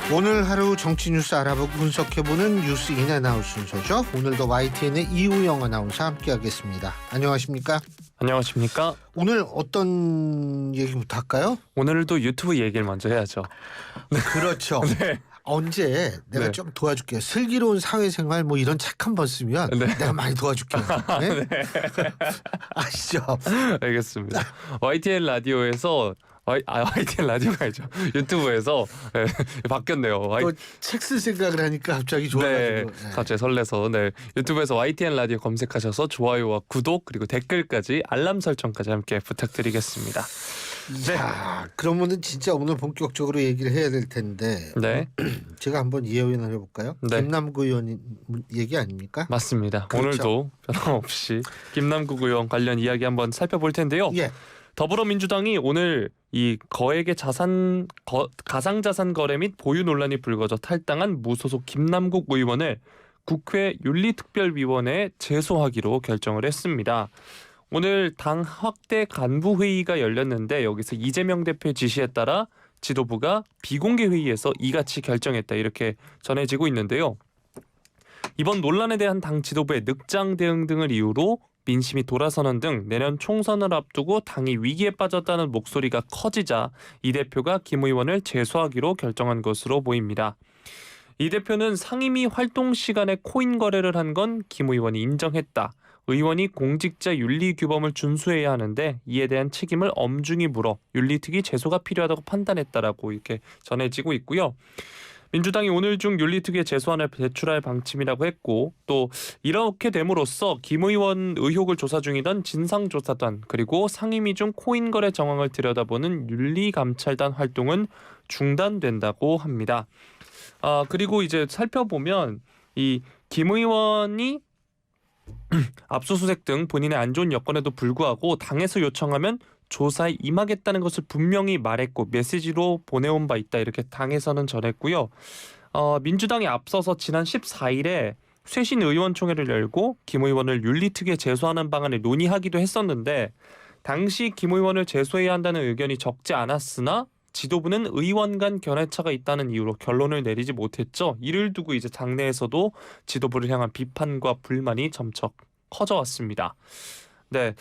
오늘 하루 정치 뉴스 알아보고 분석해보는 뉴스 인앤아웃 순서죠. 오늘도 YTN의 이우영 아나운서 함께하겠습니다. 안녕하십니까? 안녕하십니까? 오늘 어떤 얘기부터 할까요? 오늘도 유튜브 얘기를 먼저 해야죠. 그렇죠. 네. 언제 내가 네. 좀 도와줄게요. 슬기로운 사회생활 뭐 이런 책 한 번 쓰면 네. 내가 많이 도와줄게요. 네? 네. 아시죠? 알겠습니다. YTN 라디오에서 YTN 라디오가 아니죠. 유튜브에서 네, 바뀌었네요. 또 책 쓸 생각을 하니까 갑자기 네, 좋아가지고. 갑자기 설레서 유튜브에서 YTN 라디오 검색하셔서 좋아요와 구독 그리고 댓글까지 알람 설정까지 함께 부탁드리겠습니다. 자, 그러면은 진짜 오늘 본격적으로 얘기를 해야 될 텐데. 네, 제가 한번 예언을 해볼까요? 네. 김남구 의원 얘기 아닙니까? 맞습니다. 그렇죠. 오늘도 변함없이 김남국 의원 관련 이야기 한번 살펴볼 텐데요. 예. 더불어민주당이 오늘 이 거액의 가상자산 거래 및 보유 논란이 불거져 탈당한 무소속 김남국 의원을 국회 윤리특별위원회에 제소하기로 결정을 했습니다. 오늘 당 확대 간부 회의가 열렸는데 여기서 이재명 대표의 지시에 따라 지도부가 비공개 회의에서 이같이 결정했다 이렇게 전해지고 있는데요. 이번 논란에 대한 당 지도부의 늑장 대응 등을 이유로 민심이 돌아서는 등 내년 총선을 앞두고 당이 위기에 빠졌다는 목소리가 커지자 이 대표가 김 의원을 제소하기로 결정한 것으로 보입니다. 이 대표는 상임위 활동 시간에 코인 거래를 한 건 김 의원이 인정했다. 의원이 공직자 윤리규범을 준수해야 하는데 이에 대한 책임을 엄중히 물어 윤리특위 제소가 필요하다고 판단했다라고 이렇게 전해지고 있고요. 민주당이 오늘 중 윤리특위에 제소안을 제출할 방침이라고 했고 또 이렇게 됨으로써 김 의원 의혹을 조사 중이던 진상조사단 그리고 상임위 중 코인 거래 정황을 들여다보는 윤리감찰단 활동은 중단된다고 합니다. 그리고 이제 살펴보면 이 김 의원이 압수수색 등 본인의 안 좋은 여건에도 불구하고 당에서 요청하면 조사에 임하겠다는 것을 분명히 말했고 메시지로 보내온 바 있다 이렇게 당에서는 전했고요. 민주당이 앞서서 지난 14일에 쇄신 의원총회를 열고 김 의원을 윤리특위에 제소하는 방안을 논의하기도 했었는데 당시 김 의원을 제소해야 한다는 의견이 적지 않았으나 지도부는 의원 간 견해차가 있다는 이유로 결론을 내리지 못했죠. 이를 두고 이제 당내에서도 지도부를 향한 비판과 불만이 점차 커져왔습니다. 네.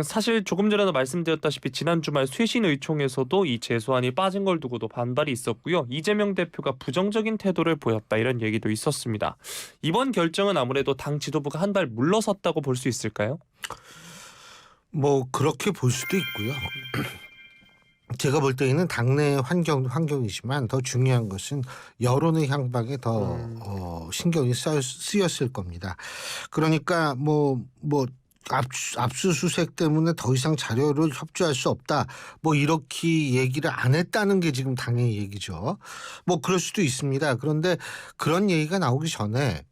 사실 조금 전에도 말씀드렸다시피 지난 주말 쇄신의총에서도 이 제소안이 빠진 걸 두고도 반발이 있었고요. 이재명 대표가 부정적인 태도를 보였다 이런 얘기도 있었습니다. 이번 결정은 아무래도 당 지도부가 한 발 물러섰다고 볼 수 있을까요? 뭐 그렇게 볼 수도 있고요. 제가 볼 때에는 당내 환경이지만 더 중요한 것은 여론의 향방에 더 신경이 쓰였을 겁니다. 그러니까 압수수색 때문에 더 이상 자료를 협조할 수 없다. 뭐 이렇게 얘기를 안 했다는 게 지금 당의 얘기죠. 뭐 그럴 수도 있습니다. 그런데 그런 얘기가 나오기 전에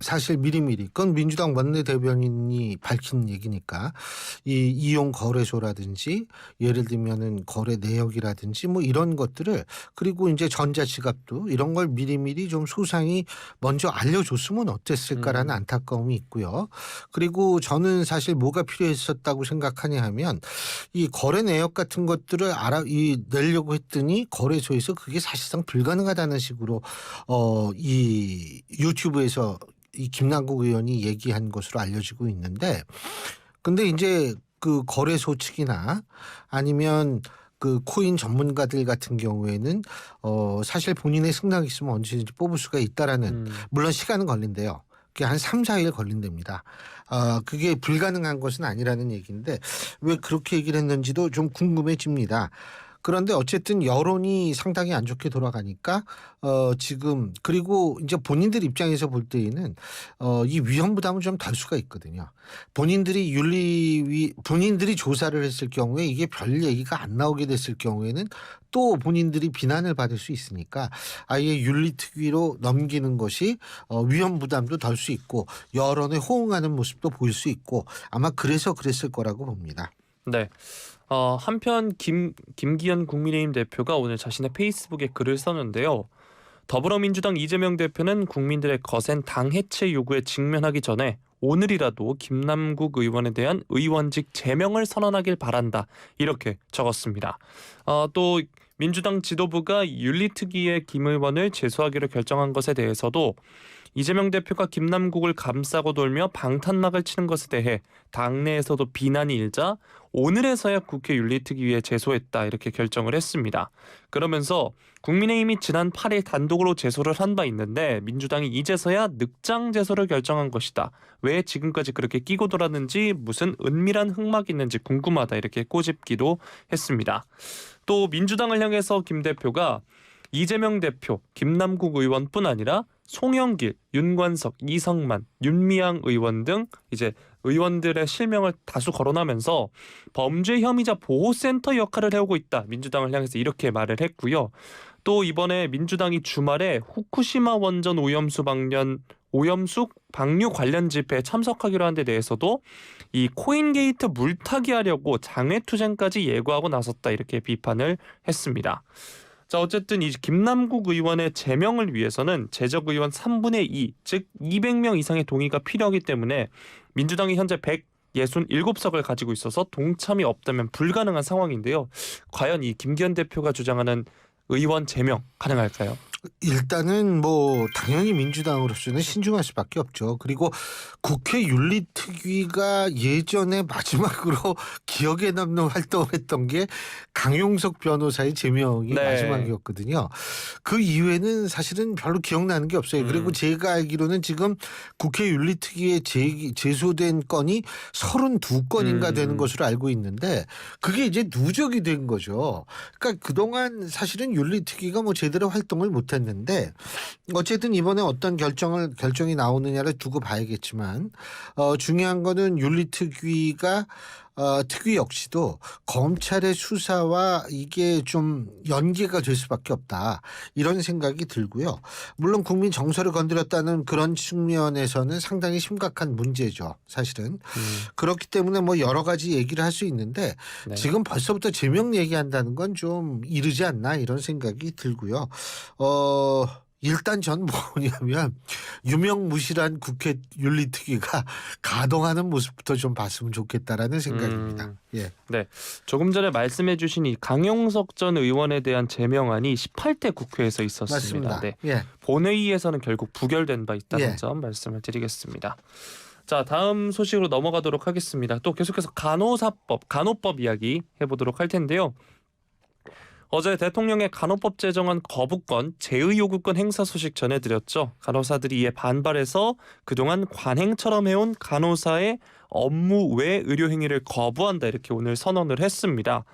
사실 미리미리 그건 민주당 원내대변인이 밝힌 얘기니까 이 이용 거래소라든지 예를 들면은 거래 내역이라든지 뭐 이런 것들을 그리고 이제 전자지갑도 이런 걸 미리미리 좀 소상히 먼저 알려줬으면 어땠을까라는 안타까움이 있고요. 그리고 저는 사실 뭐가 필요했었다고 생각하냐 하면 이 거래 내역 같은 것들을 내려고 했더니 거래소에서 그게 사실상 불가능하다는 식으로 이 유튜브에서 이 김남국 의원이 얘기한 것으로 알려지고 있는데 근데 이제 그 거래소 측이나 아니면 그 코인 전문가들 같은 경우에는 사실 본인의 승낙이 있으면 언제든지 뽑을 수가 있다라는 물론 시간은 걸린대요. 그게 한 3, 4일 걸린답니다. 그게 불가능한 것은 아니라는 얘기인데 왜 그렇게 얘기를 했는지도 좀 궁금해집니다. 그런데 어쨌든 여론이 상당히 안 좋게 돌아가니까 지금 그리고 이제 본인들 입장에서 볼 때에는 이 위험 부담은 좀 덜 수가 있거든요. 본인들이 조사를 했을 경우에 이게 별 얘기가 안 나오게 됐을 경우에는 또 본인들이 비난을 받을 수 있으니까 아예 윤리특위로 넘기는 것이 위험 부담도 덜 수 있고 여론에 호응하는 모습도 보일 수 있고 아마 그래서 그랬을 거라고 봅니다. 네. 한편 김기현 국민의힘 대표가 오늘 자신의 페이스북에 글을 썼는데요. 더불어민주당 이재명 대표는 국민들의 거센 당 해체 요구에 직면하기 전에 오늘이라도 김남국 의원에 대한 의원직 제명을 선언하길 바란다. 이렇게 적었습니다. 또 민주당 지도부가 윤리특위의 김 의원을 제소하기로 결정한 것에 대해서도 이재명 대표가 김남국을 감싸고 돌며 방탄막을 치는 것에 대해 당내에서도 비난이 일자 오늘에서야 국회 윤리특위에 제소했다 이렇게 결정을 했습니다. 그러면서 국민의힘이 지난 8일 단독으로 제소를 한 바 있는데 민주당이 이제서야 늑장 제소를 결정한 것이다. 왜 지금까지 그렇게 끼고 돌았는지 무슨 은밀한 흑막이 있는지 궁금하다 이렇게 꼬집기도 했습니다. 또 민주당을 향해서 김 대표가 이재명 대표, 김남국 의원뿐 아니라 송영길, 윤관석, 이성만, 윤미향 의원 등 이제 의원들의 실명을 다수 거론하면서 범죄 혐의자 보호센터 역할을 해오고 있다. 민주당을 향해서 이렇게 말을 했고요. 또 이번에 민주당이 주말에 후쿠시마 원전 오염수 방류 관련 집회에 참석하기로 한 데 대해서도 이 코인게이트 물타기 하려고 장외투쟁까지 예고하고 나섰다 이렇게 비판을 했습니다. 자, 어쨌든 이 김남국 의원의 제명을 위해서는 재적 의원 3분의 2, 즉 200명 이상의 동의가 필요하기 때문에 민주당이 현재 167석을 가지고 있어서 동참이 없다면 불가능한 상황인데요. 과연 이 김기현 대표가 주장하는 의원 제명 가능할까요? 일단은 뭐 당연히 민주당으로서는 신중할 수밖에 없죠. 그리고 국회 윤리특위가 예전에 마지막으로 기억에 남는 활동을 했던 게 강용석 변호사의 제명이 네. 마지막이었거든요. 그 이후에는 사실은 별로 기억나는 게 없어요. 그리고 제가 알기로는 지금 국회 윤리특위에 제소된 건이 32건인가 되는 것으로 알고 있는데 그게 이제 누적이 된 거죠. 그러니까 그동안 사실은 윤리특위가 뭐 제대로 활동을 못 했는데 어쨌든 이번에 어떤 결정이 나오느냐를 두고 봐야겠지만 중요한 거는 윤리특위가 특위 역시도 검찰의 수사와 이게 좀 연계가 될 수밖에 없다 이런 생각이 들고요. 물론 국민 정서를 건드렸다는 그런 측면에서는 상당히 심각한 문제죠. 사실은 그렇기 때문에 뭐 여러 가지 얘기를 할 수 있는데 네. 지금 벌써부터 제명 얘기한다는 건 좀 이르지 않나 이런 생각이 들고요. 일단 전 뭐냐면 유명무실한 국회 윤리특위가 가동하는 모습부터 좀 봤으면 좋겠다라는 생각입니다. 예. 네, 조금 전에 말씀해주신 이 강용석 전 의원에 대한 제명안이 18대 국회에서 있었습니다. 맞습니다. 네, 예. 본회의에서는 결국 부결된 바 있다는 예. 점 말씀을 드리겠습니다. 자, 다음 소식으로 넘어가도록 하겠습니다. 또 계속해서 간호법 이야기 해보도록 할 텐데요. 어제 대통령의 간호법 제정안 거부권, 제의 요구권 행사 소식 전해드렸죠. 간호사들이 이에 반발해서 그동안 관행처럼 해온 간호사의 업무 외 의료 행위를 거부한다 이렇게 오늘 선언을 했습니다.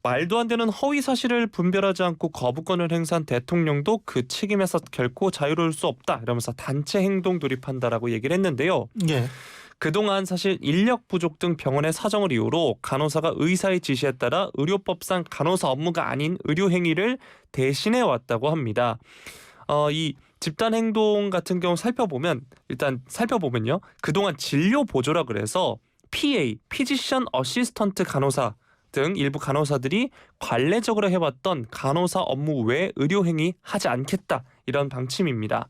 말도 안 되는 허위 사실을 분별하지 않고 거부권을 행사한 대통령도 그 책임에서 결코 자유로울 수 없다 이러면서 단체 행동 돌입한다라고 얘기를 했는데요. 예. 그동안 사실 인력 부족 등 병원의 사정을 이유로 간호사가 의사의 지시에 따라 의료법상 간호사 업무가 아닌 의료 행위를 대신해 왔다고 합니다. 이 집단 행동 같은 경우 살펴보면요. 그동안 진료 보조라 그래서 PA, 피지션 어시스턴트 간호사 등 일부 간호사들이 관례적으로 해왔던 간호사 업무 외 의료 행위 하지 않겠다 이런 방침입니다.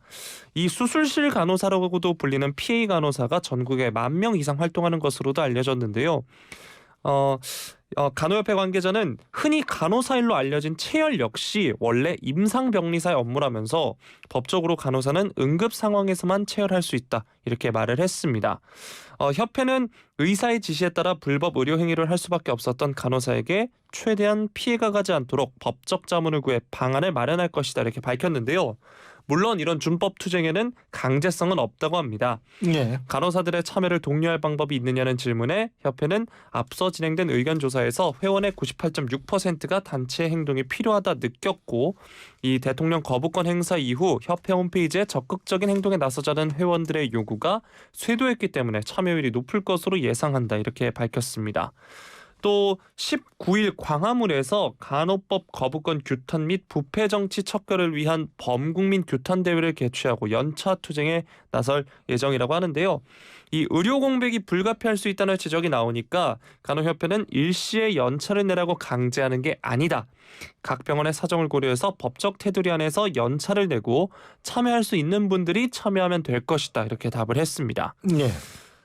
이 수술실 간호사라고도 불리는 PA 간호사가 전국에 10,000명 이상 활동하는 것으로도 알려졌는데요. 간호협회 관계자는 흔히 간호사일로 알려진 체열 역시 원래 임상병리사의 업무라면서 법적으로 간호사는 응급 상황에서만 체열할 수 있다 이렇게 말을 했습니다. 협회는 의사의 지시에 따라 불법 의료 행위를 할 수밖에 없었던 간호사에게 최대한 피해가 가지 않도록 법적 자문을 구해 방안을 마련할 것이다 이렇게 밝혔는데요. 물론 이런 준법 투쟁에는 강제성은 없다고 합니다. 예. 간호사들의 참여를 독려할 방법이 있느냐는 질문에 협회는 앞서 진행된 의견 조사에서 회원의 98.6%가 단체 행동이 필요하다 느꼈고 이 대통령 거부권 행사 이후 협회 홈페이지에 적극적인 행동에 나서자는 회원들의 요구가 쇄도했기 때문에 참여율이 높을 것으로 예상한다 이렇게 밝혔습니다. 또 19일 광화문에서 간호법 거부권 규탄 및 부패 정치 척결을 위한 범국민 규탄 대회를 개최하고 연차 투쟁에 나설 예정이라고 하는데요. 이 의료 공백이 불가피할 수 있다는 지적이 나오니까 간호협회는 일시에 연차를 내라고 강제하는 게 아니다. 각 병원의 사정을 고려해서 법적 테두리 안에서 연차를 내고 참여할 수 있는 분들이 참여하면 될 것이다. 이렇게 답을 했습니다. 예.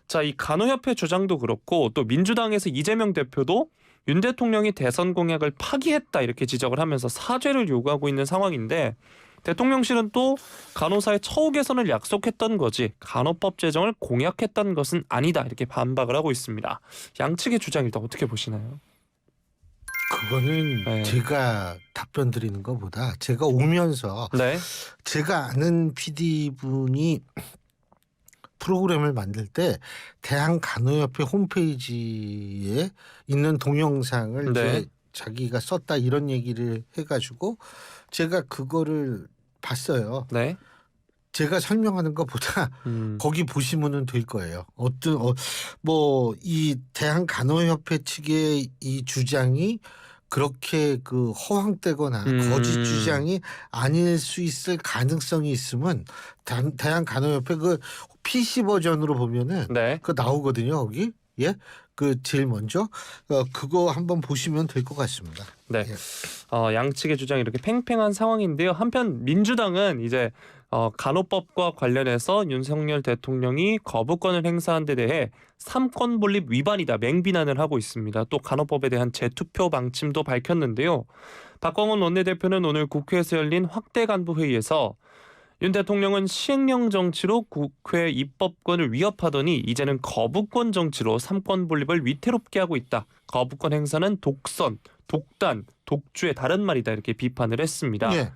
자, 이 간호협회 주장도 그렇고 또 민주당에서 이재명 대표도 윤 대통령이 대선 공약을 파기했다 이렇게 지적을 하면서 사죄를 요구하고 있는 상황인데 대통령실은 또 간호사의 처우 개선을 약속했던 거지 간호법 제정을 공약했던 것은 아니다 이렇게 반박을 하고 있습니다. 양측의 주장 일단 어떻게 보시나요? 그거는 네. 제가 답변 드리는 것보다 제가 오면서 네. 제가 아는 PD분이 프로그램을 만들 때 대한간호협회 홈페이지에 있는 동영상을 네. 이제 자기가 썼다 이런 얘기를 해가지고 제가 그거를 봤어요. 네. 제가 설명하는 것보다 거기 보시면은 될 거예요. 어떤 뭐 이 대한간호협회 측의 이 주장이 그렇게 그 허황되거나 거짓 주장이 아닐 수 있을 가능성이 있으면 대한간호협회 그 PC 버전으로 보면은 네. 그 나오거든요. 거기 예, 그 제일 먼저 그거 한번 보시면 될 것 같습니다. 네. 예. 양측의 주장이 이렇게 팽팽한 상황인데요. 한편 민주당은 이제 간호법과 관련해서 윤석열 대통령이 거부권을 행사한 데 대해 삼권 분립 위반이다 맹비난을 하고 있습니다. 또 간호법에 대한 재투표 방침도 밝혔는데요. 박광원 원내대표는 오늘 국회에서 열린 확대 간부 회의에서 윤 대통령은 시행령 정치로 국회 입법권을 위협하더니 이제는 거부권 정치로 삼권 분립을 위태롭게 하고 있다. 거부권 행사는 독선, 독단, 독주의 다른 말이다 이렇게 비판을 했습니다. 예.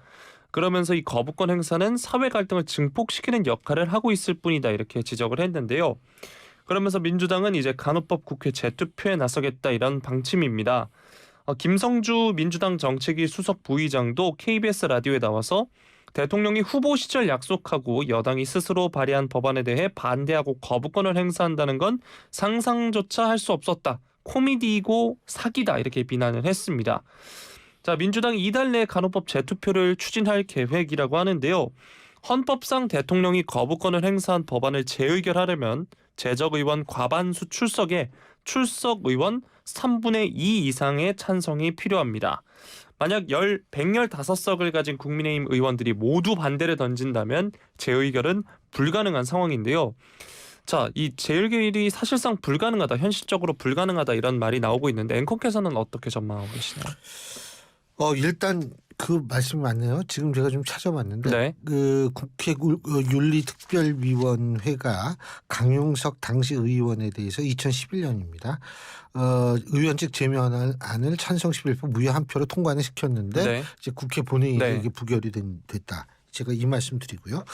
그러면서 이 거부권 행사는 사회 갈등을 증폭시키는 역할을 하고 있을 뿐이다 이렇게 지적을 했는데요. 그러면서 민주당은 이제 간호법 국회 재투표에 나서겠다 이런 방침입니다. 김성주 민주당 정책위 수석 부의장도 KBS 라디오에 나와서 대통령이 후보 시절 약속하고 여당이 스스로 발의한 법안에 대해 반대하고 거부권을 행사한다는 건 상상조차 할 수 없었다. 코미디이고 사기다 이렇게 비난을 했습니다. 자, 민주당이 이달 내에 간호법 재투표를 추진할 계획이라고 하는데요. 헌법상 대통령이 거부권을 행사한 법안을 재의결하려면 재적 의원 과반수 출석에 출석 의원 3분의 2 이상의 찬성이 필요합니다. 만약 115석을 가진 국민의힘 의원들이 모두 반대를 던진다면 재의결은 불가능한 상황인데요. 자, 이 재의결이 사실상 불가능하다, 현실적으로 불가능하다 이런 말이 나오고 있는데 앵커께서는 어떻게 전망하고 계시나요? 일단 그 말씀이 맞네요. 지금 제가 좀 찾아봤는데 네. 그 국회 윤리특별위원회가 강용석 당시 의원에 대해서 2011년입니다. 의원직 제명안을 찬성 11표 무효 1표로 통과는 시켰는데 네. 이제 국회 본회의에서 네. 이게 부결이 됐다. 제가 이 말씀 드리고요.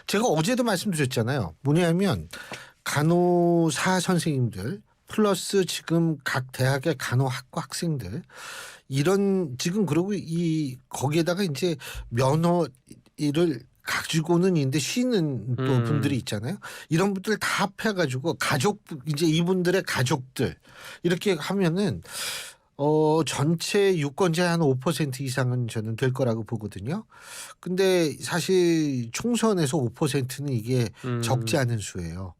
제가 어제도 말씀드렸잖아요. 뭐냐면 간호사 선생님들 플러스 지금 각 대학의 간호학과 학생들 이런 지금 그러고 거기에다가 이제 면허를 가지고는 있는데 쉬는 또 분들이 있잖아요. 이런 분들 다 합해가지고 이제 이분들의 가족들 이렇게 하면은 전체 유권자의 한 5% 이상은 저는 될 거라고 보거든요. 근데 사실 총선에서 5%는 이게 적지 않은 수예요.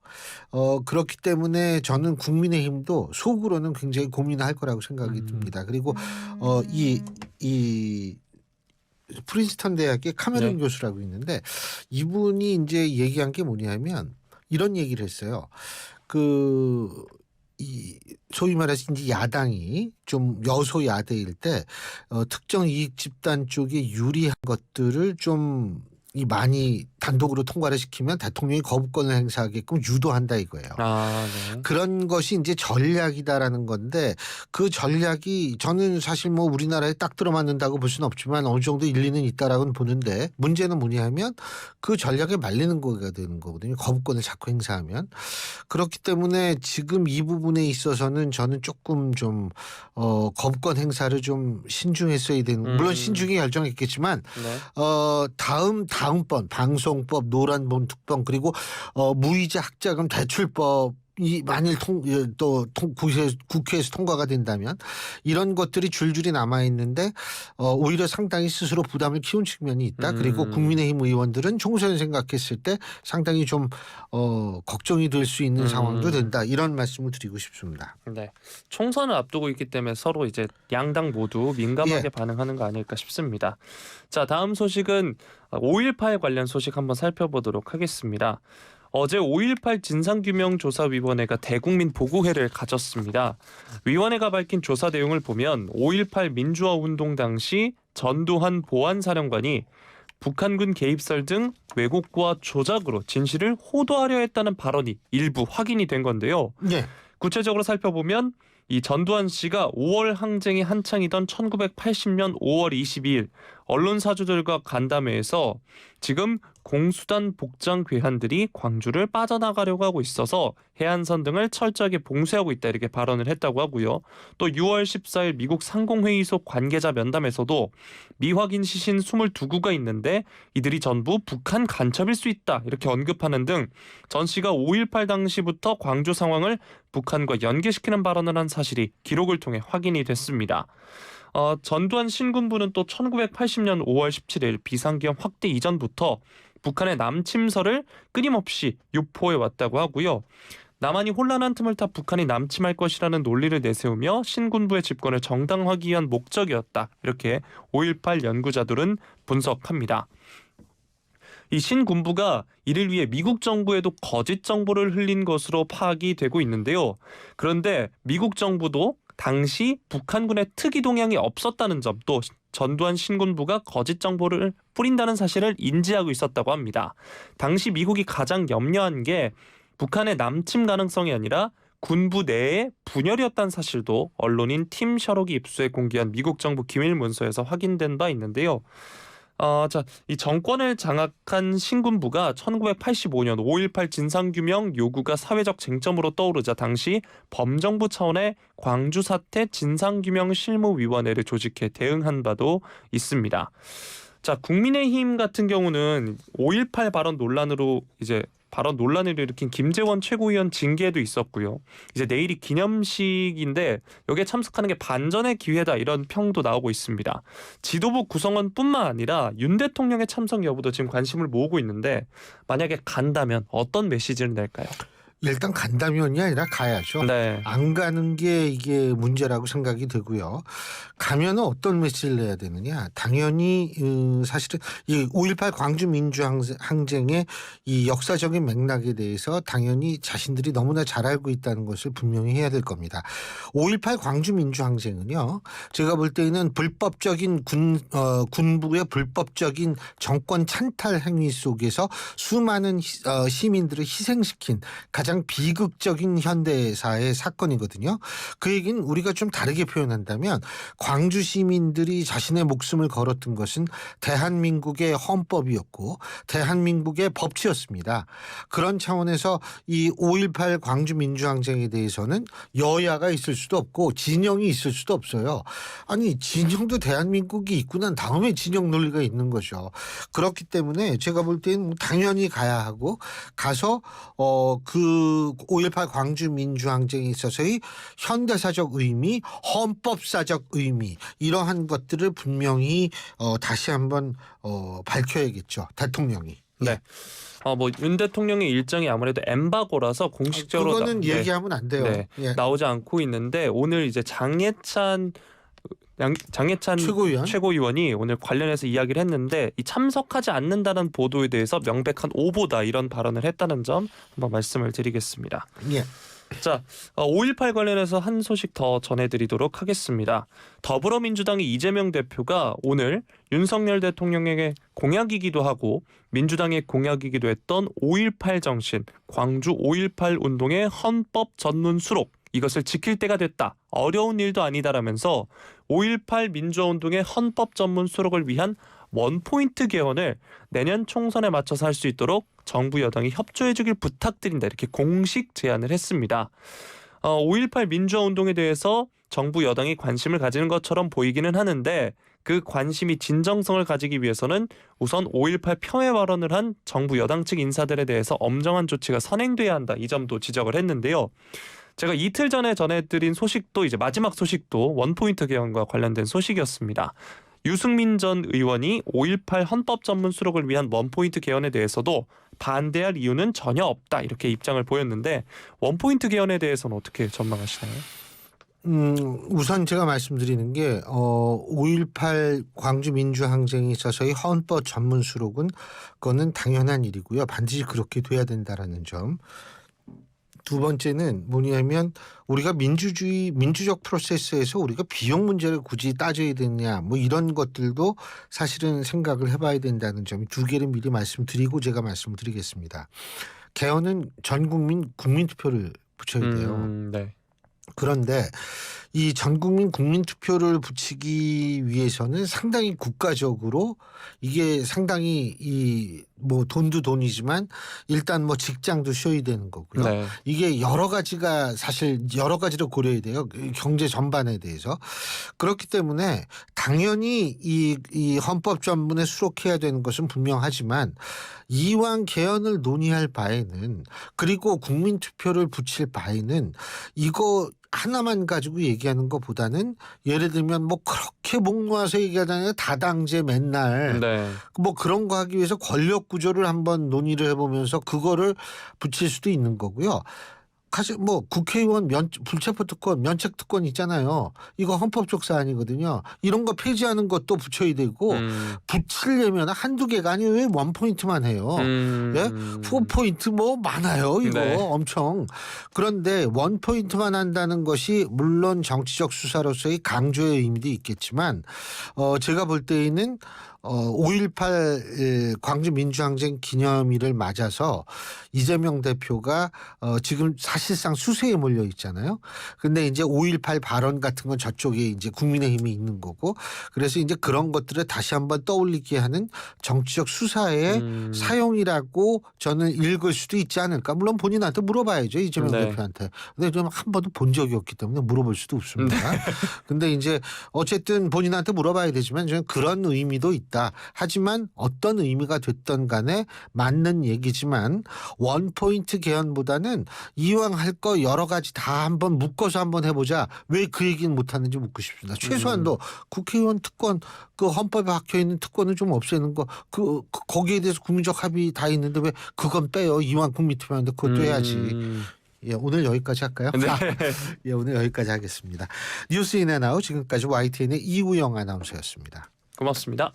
그렇기 때문에 저는 국민의힘도 속으로는 굉장히 고민할 거라고 생각이 듭니다. 그리고 이 프린스턴 대학의 카메론 네. 교수라고 있는데 이분이 이제 얘기한 게 뭐냐면 이런 얘기를 했어요. 소위 말해서 이제 야당이 좀 여소야대일 때 특정 이익 집단 쪽에 유리한 것들을 좀 많이 단독으로 통과를 시키면 대통령이 거부권을 행사하게끔 유도한다 이거예요. 네. 그런 것이 이제 전략이다라는 건데 그 전략이 저는 사실 뭐 우리나라에 딱 들어맞는다고 볼 수는 없지만 어느 정도 일리는 있다라고는 보는데 문제는 뭐냐면 그 전략에 말리는 거가 되는 거거든요. 거부권을 자꾸 행사하면. 그렇기 때문에 지금 이 부분에 있어서는 저는 조금 좀 거부권 행사를 좀 신중했어야 되는 물론 신중히 결정했겠지만 네. 다음번 방송법, 노란본 특법 그리고 무이자 학자금 대출법 이 만일 국회에서 통과가 된다면 이런 것들이 줄줄이 남아 있는데 오히려 상당히 스스로 부담을 키운 측면이 있다. 그리고 국민의힘 의원들은 총선을 생각했을 때 상당히 좀 걱정이 될 수 있는 상황도 된다. 이런 말씀을 드리고 싶습니다. 네. 총선을 앞두고 있기 때문에 서로 이제 양당 모두 민감하게 예. 반응하는 거 아닐까 싶습니다. 자, 다음 소식은 5.18 관련 소식 한번 살펴보도록 하겠습니다. 어제 5.18 진상규명조사위원회가 대국민 보고회를 가졌습니다. 위원회가 밝힌 조사 내용을 보면 5.18 민주화 운동 당시 전두환 보안사령관이 북한군 개입설 등 왜곡과 조작으로 진실을 호도하려 했다는 발언이 일부 확인이 된 건데요. 예. 구체적으로 살펴보면 이 전두환 씨가 5월 항쟁이 한창이던 1980년 5월 22일 언론사주들과 간담회에서 지금 공수단 복장 괴한들이 광주를 빠져나가려고 하고 있어서 해안선 등을 철저하게 봉쇄하고 있다 이렇게 발언을 했다고 하고요. 또 6월 14일 미국 상공회의소 관계자 면담에서도 미확인 시신 22구가 있는데 이들이 전부 북한 간첩일 수 있다 이렇게 언급하는 등 전 씨가 5.18 당시부터 광주 상황을 북한과 연계시키는 발언을 한 사실이 기록을 통해 확인이 됐습니다. 전두환 신군부는 또 1980년 5월 17일 비상계엄 확대 이전부터 북한의 남침설을 끊임없이 유포해 왔다고 하고요. 남한이 혼란한 틈을 타 북한이 남침할 것이라는 논리를 내세우며 신군부의 집권을 정당화하기 위한 목적이었다. 이렇게 5.18 연구자들은 분석합니다. 이 신군부가 이를 위해 미국 정부에도 거짓 정보를 흘린 것으로 파악이 되고 있는데요. 그런데 미국 정부도 당시 북한군의 특이 동향이 없었다는 점도 전두환 신군부가 거짓 정보를 뿌린다는 사실을 인지하고 있었다고 합니다. 당시 미국이 가장 염려한 게 북한의 남침 가능성이 아니라 군부 내의 분열이었다는 사실도 언론인 팀 셔록이 입수해 공개한 미국 정부 기밀 문서에서 확인된 바 있는데요. 이 정권을 장악한 신군부가 1985년 5.18 진상규명 요구가 사회적 쟁점으로 떠오르자 당시 범정부 차원의 광주 사태 진상규명 실무위원회를 조직해 대응한 바도 있습니다. 자, 국민의힘 같은 경우는 5.18 발언 논란을 일으킨 김재원 최고위원 징계도 있었고요. 이제 내일이 기념식인데 여기에 참석하는 게 반전의 기회다 이런 평도 나오고 있습니다. 지도부 구성원뿐만 아니라 윤 대통령의 참석 여부도 지금 관심을 모으고 있는데 만약에 간다면 어떤 메시지를 낼까요? 일단 간다면이 아니라 가야죠. 네. 안 가는 게 이게 문제라고 생각이 되고요. 가면은 어떤 메시지를 내야 되느냐. 당연히 사실은 이 5.18 광주 민주항쟁의 이 역사적인 맥락에 대해서 당연히 자신들이 너무나 잘 알고 있다는 것을 분명히 해야 될 겁니다. 5.18 광주 민주항쟁은요. 제가 볼 때는 불법적인 군부의 불법적인 정권 찬탈 행위 속에서 수많은 시민들을 희생시킨 가장 비극적인 현대사의 사건이거든요. 그 얘기는 우리가 좀 다르게 표현한다면 광주 시민들이 자신의 목숨을 걸었던 것은 대한민국의 헌법이었고 대한민국의 법치였습니다. 그런 차원에서 이 5.18 광주 민주항쟁에 대해서는 여야가 있을 수도 없고 진영이 있을 수도 없어요. 아니 진영도 대한민국이 있고 난 다음에 진영 논리가 있는 거죠. 그렇기 때문에 제가 볼 때는 당연히 가야 하고 가서 그 5.18 광주 민주항쟁에 있어서의 현대사적 의미, 헌법사적 의미 이러한 것들을 분명히 다시 한번 밝혀야겠죠. 대통령이. 네. 윤 대통령의 일정이 아무래도 엠바고라서 공식적으로 그거는 얘기하면 안 돼요. 네, 예. 나오지 않고 있는데 오늘 이제 장예찬 최고위원이 오늘 관련해서 이야기를 했는데 이 참석하지 않는다는 보도에 대해서 명백한 오보다 이런 발언을 했다는 점 한번 말씀을 드리겠습니다. 예. 자, 5.18 관련해서 한 소식 더 전해드리도록 하겠습니다. 더불어민주당의 이재명 대표가 오늘 윤석열 대통령에게 공약이기도 하고 민주당의 공약이기도 했던 5.18 정신, 광주 5.18 운동의 헌법 전문 수록 이것을 지킬 때가 됐다. 어려운 일도 아니다라면서 5.18 민주화운동의 헌법 전문 수록을 위한 원포인트 개헌을 내년 총선에 맞춰서 할 수 있도록 정부 여당이 협조해 주길 부탁드린다. 이렇게 공식 제안을 했습니다. 5.18 민주화운동에 대해서 정부 여당이 관심을 가지는 것처럼 보이기는 하는데 그 관심이 진정성을 가지기 위해서는 우선 5.18 폄훼 발언을 한 정부 여당 측 인사들에 대해서 엄정한 조치가 선행돼야 한다. 이 점도 지적을 했는데요. 제가 이틀 전에 전해드린 소식도 이제 마지막 소식도 원포인트 개헌과 관련된 소식이었습니다. 유승민 전 의원이 5.18 헌법 전문 수록을 위한 원포인트 개헌에 대해서도 반대할 이유는 전혀 없다 이렇게 입장을 보였는데 원포인트 개헌에 대해서는 어떻게 전망하시나요? 우선 제가 말씀드리는 게 5.18 광주 민주항쟁에 있어서의 헌법 전문 수록은 그거는 당연한 일이고요. 반드시 그렇게 돼야 된다라는 점. 두 번째는 뭐냐면 우리가 민주적 프로세스에서 우리가 비용 문제를 굳이 따져야 되느냐 뭐 이런 것들도 사실은 생각을 해봐야 된다는 점 두 개를 미리 말씀드리고 제가 말씀드리겠습니다. 개헌은 전 국민 투표를 붙여야 돼요. 네. 그런데 이 전국민 국민투표를 붙이기 위해서는 상당히 국가적으로 이게 상당히 이 뭐 돈도 돈이지만 일단 뭐 직장도 쉬어야 되는 거고요. 네. 이게 여러 가지가 사실 여러 가지를 고려해야 돼요. 경제 전반에 대해서. 그렇기 때문에 당연히 이 헌법 전문에 수록해야 되는 것은 분명하지만 이왕 개헌을 논의할 바에는 그리고 국민투표를 붙일 바에는 이거 하나만 가지고 얘기하는 것보다는 예를 들면 뭐 그렇게 목 놓아서 얘기하잖아요. 다당제 맨날 네. 뭐 그런 거 하기 위해서 권력 구조를 한번 논의를 해보면서 그거를 붙일 수도 있는 거고요. 사실 뭐 국회의원 불체포 특권, 면책 특권 있잖아요. 이거 헌법적 사안이거든요. 이런 거 폐지하는 것도 붙여야 되고 붙이려면 한두 개가 아니에요. 왜 원 포인트만 해요? 예? 4포인트 뭐 많아요. 이거 네. 엄청. 그런데 원 포인트만 한다는 것이 물론 정치적 수사로서의 강조의 의미도 있겠지만 제가 볼 때에는 5.18 광주 민주항쟁 기념일을 맞아서 이재명 대표가 지금 사실상 수세에 몰려 있잖아요. 근데 이제 5.18 발언 같은 건 저쪽에 이제 국민의힘이 있는 거고 그래서 이제 그런 것들을 다시 한번 떠올리게 하는 정치적 수사의 사용이라고 저는 읽을 수도 있지 않을까. 물론 본인한테 물어봐야죠. 이재명 네. 대표한테. 근데 저는 한 번도 본 적이 없기 때문에 물어볼 수도 없습니다. 근데 이제 어쨌든 본인한테 물어봐야 되지만 저는 그런 의미도 있다. 하지만 어떤 의미가 됐던 간에 맞는 얘기지만 원포인트 개헌보다는 이왕 할 거 여러 가지 다 한번 묶어서 한번 해보자. 왜 그 얘기는 못하는지 묻고 싶습니다. 최소한도 국회의원 특권 그 헌법에 박혀있는 특권을 좀 없애는 거 거기에 대해서 국민적 합의 다 있는데 왜 그건 빼요. 이왕 국민투표하는데 그것도 해야지. 예, 오늘 여기까지 할까요? 네. 예, 오늘 여기까지 하겠습니다. 뉴스 인앤아웃 지금까지 YTN의 이우영 아나운서였습니다. 고맙습니다.